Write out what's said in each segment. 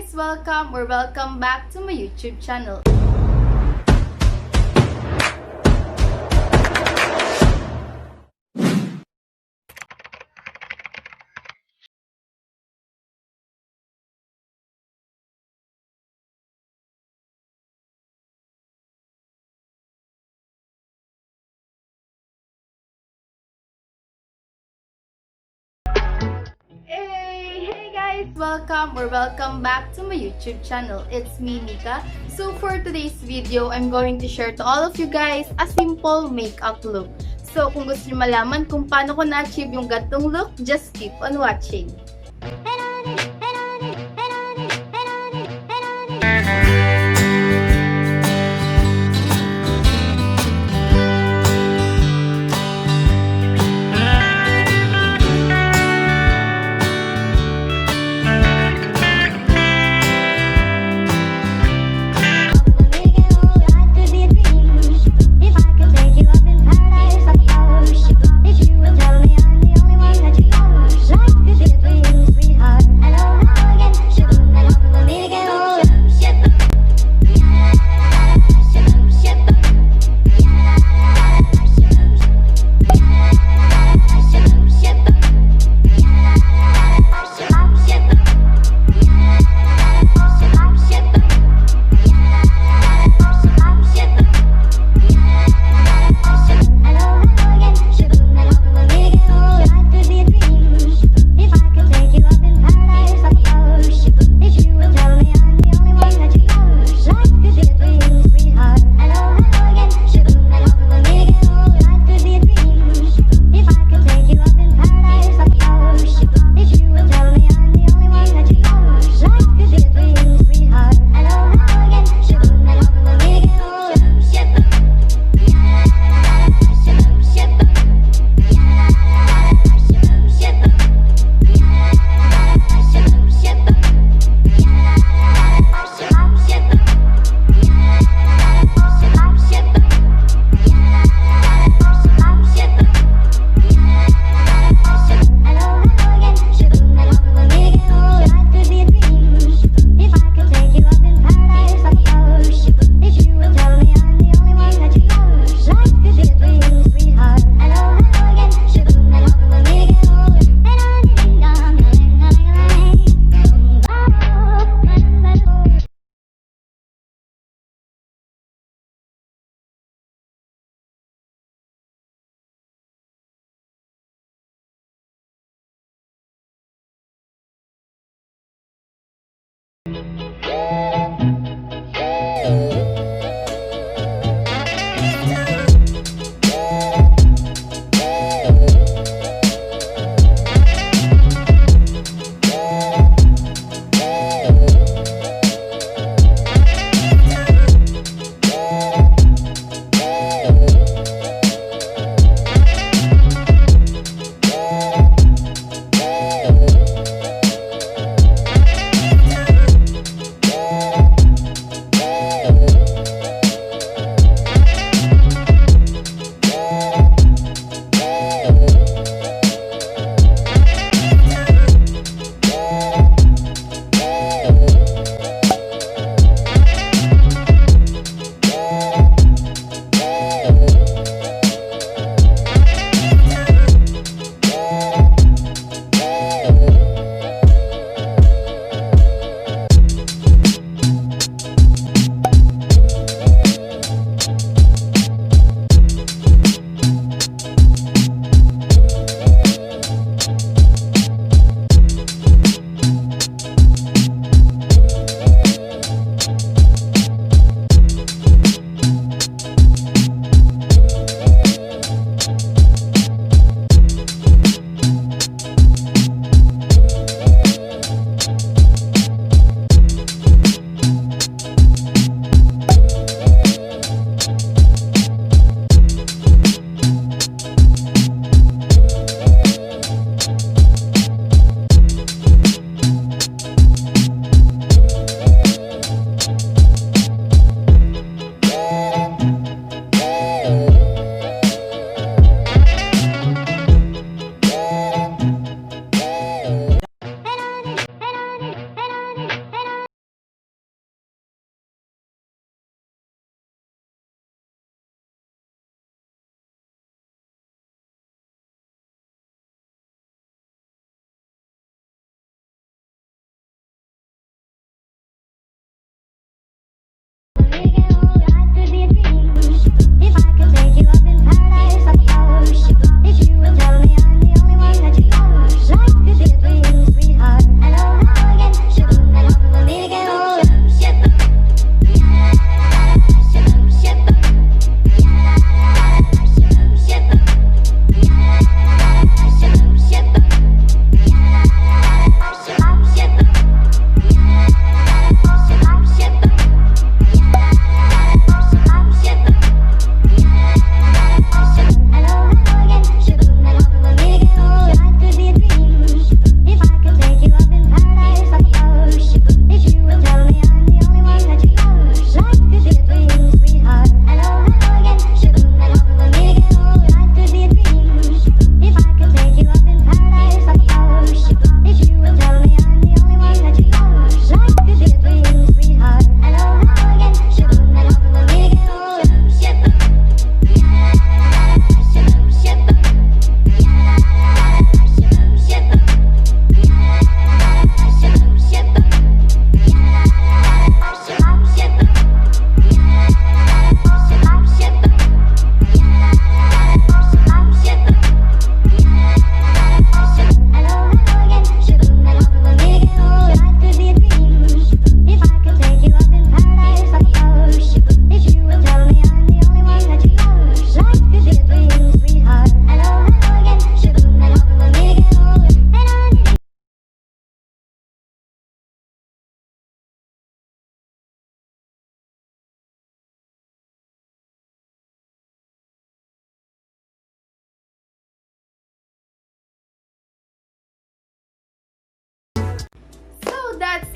guys! Welcome back to my YouTube channel. Hey guys! Welcome back to my YouTube channel. It's me, Mika. So for today's video, I'm going to share to all of you guys a simple makeup look. So kung gusto niyo malaman kung paano ko na-achieve yung gantong look, just keep on watching.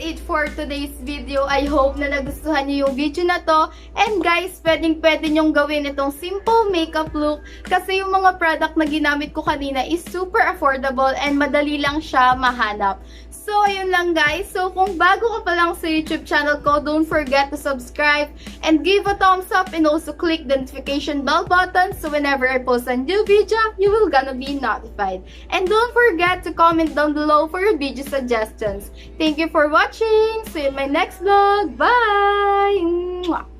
it for today's video. I hope na nagustuhan niyo yung video na to. And guys, pwede nyong gawin itong simple makeup look kasi yung mga product na ginamit ko kanina is super affordable and madali lang siya mahanap. So, ayun lang guys. So, kung bago ka pa lang sa YouTube channel ko, don't forget to subscribe and give a thumbs up and also click the notification bell button so whenever I post a new video, you will gonna be notified. And don't forget to comment down below for your video suggestions. Thank you for watching. See you in my next vlog. Bye! Mwah!